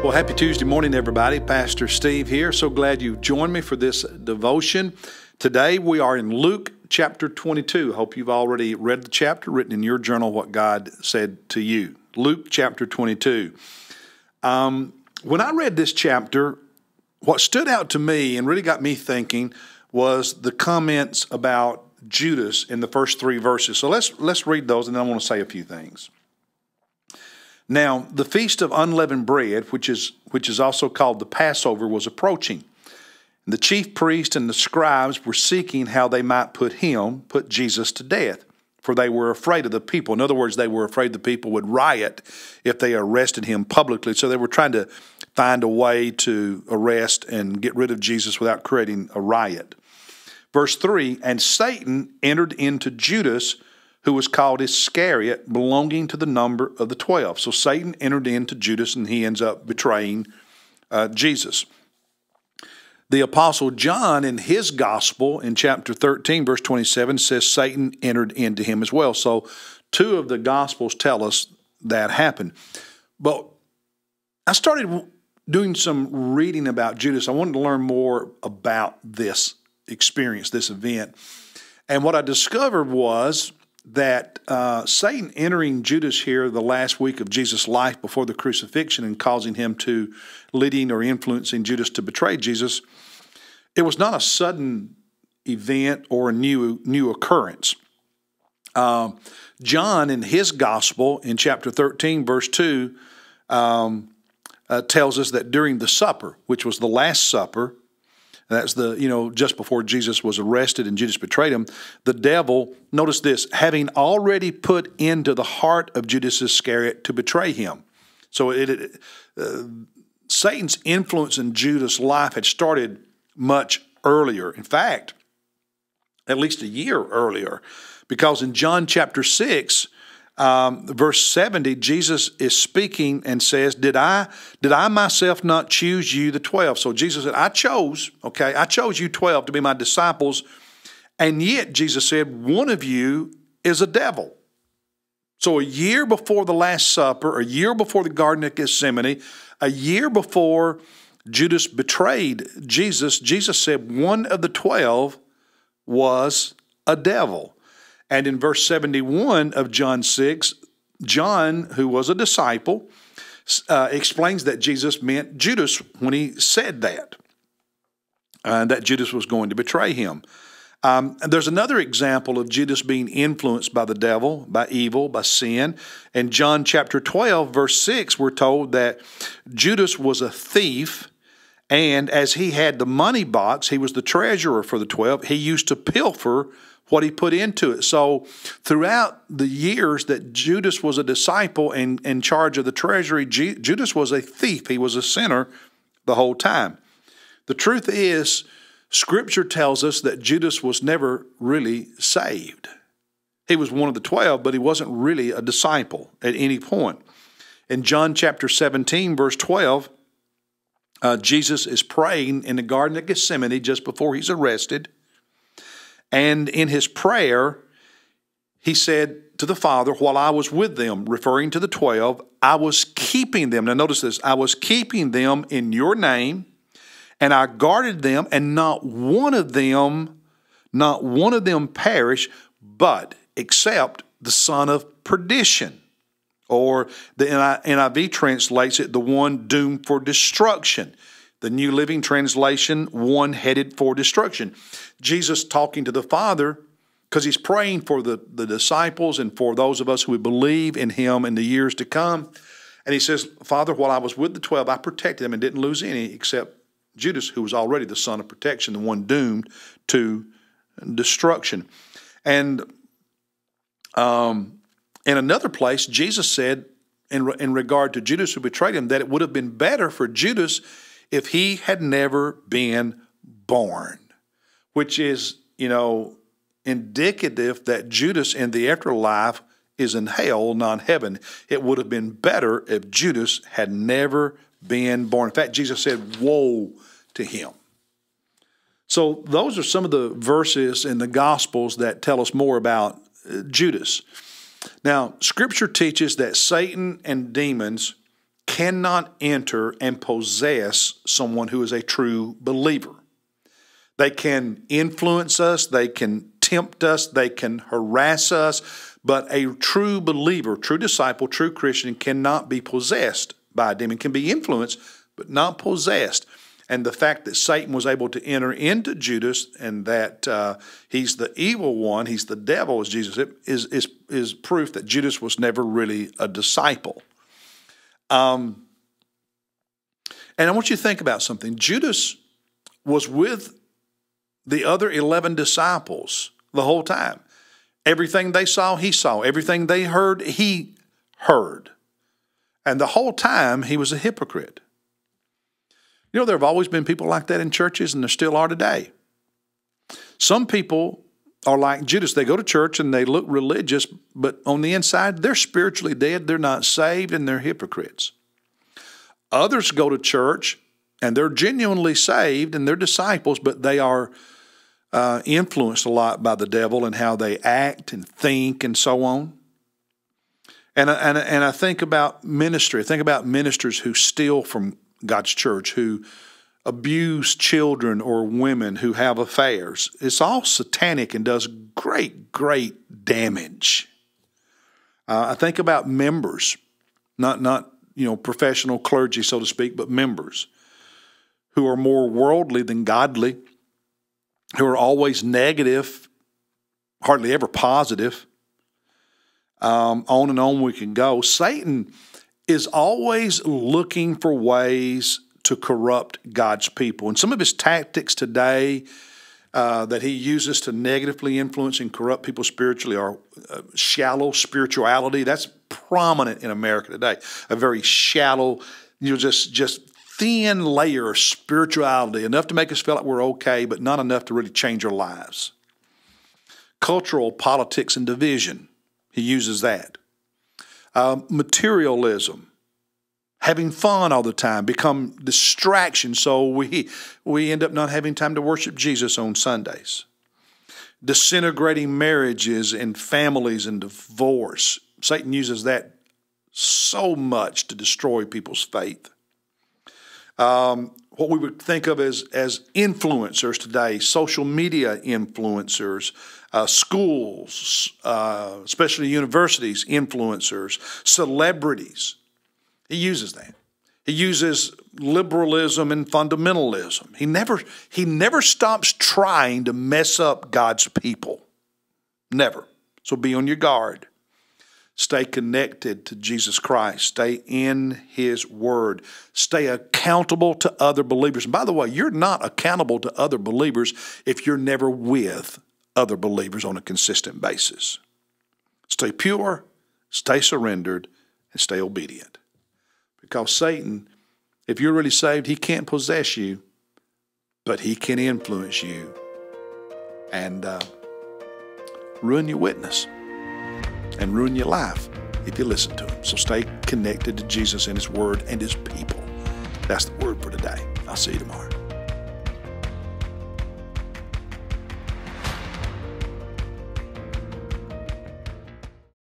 Well, happy Tuesday morning, everybody. Pastor Steve here. So glad you've joined me for this devotion. Today we are in Luke chapter 22. I hope you've already read the chapter, written in your journal what God said to you. Luke chapter 22. When I read this chapter, what stood out to me and really got me thinking was the comments about Judas in the first three verses. So let's read those, and then I want to say a few things. Now, the Feast of Unleavened Bread, which is also called the Passover, was approaching. The chief priests and the scribes were seeking how they might put Jesus to death, for they were afraid of the people. In other words, they were afraid the people would riot if they arrested him publicly. So they were trying to find a way to arrest and get rid of Jesus without creating a riot. Verse 3, and Satan entered into Judas, who was called Iscariot, belonging to the number of the 12. So Satan entered into Judas, and he ends up betraying Jesus. The Apostle John, in his gospel, in chapter 13, verse 27, says Satan entered into him as well. So two of the gospels tell us that happened. But I started doing some reading about Judas. I wanted to learn more about this experience, this event. And what I discovered was that Satan entering Judas here the last week of Jesus' life before the crucifixion and causing him to leading or influencing Judas to betray Jesus, it was not a sudden event or a new occurrence. John, in his gospel, in chapter 13, verse 2, tells us that during the supper, which was the Last Supper, that's just before Jesus was arrested and Judas betrayed him, the devil, notice this, having already put into the heart of Judas Iscariot to betray him. So Satan's influence in Judas' life had started much earlier. In fact, at least a year earlier, because in John chapter 6, verse 70, Jesus is speaking and says, Did I myself not choose you, the 12? So Jesus said, I chose you 12 to be my disciples, and yet, Jesus said, one of you is a devil. So a year before the Last Supper, a year before the Garden of Gethsemane, a year before Judas betrayed Jesus, Jesus said one of the 12 was a devil. And in verse 71 of John 6, John, who was a disciple, explains that Jesus meant Judas when he said that Judas was going to betray him. And there's another example of Judas being influenced by the devil, by evil, by sin. In John chapter 12, verse 6, we're told that Judas was a thief, and as he had the money box, he was the treasurer for the 12, he used to pilfer what he put into it. So throughout the years that Judas was a disciple and in charge of the treasury, Judas was a thief. He was a sinner the whole time. The truth is, Scripture tells us that Judas was never really saved. He was one of the 12, but he wasn't really a disciple at any point. In John chapter 17, verse 12, Jesus is praying in the Garden of Gethsemane just before he's arrested. And in his prayer, he said to the Father, while I was with them, referring to the 12, I was keeping them. Now notice this, I was keeping them in your name, and I guarded them, and not one of them perished, but except the son of perdition. Or the NIV translates it, the one doomed for destruction. The New Living Translation, one headed for destruction. Jesus talking to the Father, because he's praying for the disciples and for those of us who would believe in him in the years to come. And he says, Father, while I was with the 12, I protected them and didn't lose any except Judas, who was already the son of protection, the one doomed to destruction. And in another place, Jesus said, in regard to Judas who betrayed him, that it would have been better for Judas if he had never been born, which is, indicative that Judas in the afterlife is in hell, not heaven. It would have been better if Judas had never been born. In fact, Jesus said, woe to him. So those are some of the verses in the Gospels that tell us more about Judas. Now, Scripture teaches that Satan and demons cannot enter and possess someone who is a true believer. They can influence us, they can tempt us, they can harass us, but a true believer, true disciple, true Christian cannot be possessed by a demon. Can be influenced, but not possessed. And the fact that Satan was able to enter into Judas and that he's the evil one, he's the devil, as Jesus said, is proof that Judas was never really a disciple. And I want you to think about something. Judas was with the other 11 disciples the whole time. Everything they saw, he saw. Everything they heard, he heard. And the whole time, he was a hypocrite. You know, there have always been people like that in churches, and there still are today. Some people are like Judas. They go to church and they look religious, but on the inside, they're spiritually dead. They're not saved, and they're hypocrites. Others go to church, and they're genuinely saved, and they're disciples, but they are influenced a lot by the devil and how they act and think and so on. And I think about ministry. I think about ministers who steal from God's church, who abuse children or women who have affairs. It's all satanic and does great, great damage. I think about members, not professional clergy, so to speak, but members who are more worldly than godly, who are always negative, hardly ever positive. On and on we can go. Satan is always looking for ways to corrupt God's people. And some of his tactics today that he uses to negatively influence and corrupt people spiritually are shallow spirituality. That's prominent in America today. A very shallow, just thin layer of spirituality, enough to make us feel like we're okay, but not enough to really change our lives. Cultural politics and division, he uses that. Materialism, having fun all the time, become distractions, so we end up not having time to worship Jesus on Sundays. Disintegrating marriages and families and divorce. Satan uses that so much to destroy people's faith. What we would think of as influencers today, social media influencers, schools, especially universities, influencers, celebrities. He uses that. He uses liberalism and fundamentalism. He never stops trying to mess up God's people. Never. So be on your guard. Stay connected to Jesus Christ. Stay in His Word. Stay accountable to other believers. And by the way, you're not accountable to other believers if you're never with other believers on a consistent basis. Stay pure, stay surrendered, and stay obedient. Because Satan, if you're really saved, he can't possess you, but he can influence you and ruin your witness and ruin your life if you listen to him. So stay connected to Jesus and His Word and His people. That's the word for today. I'll see you tomorrow.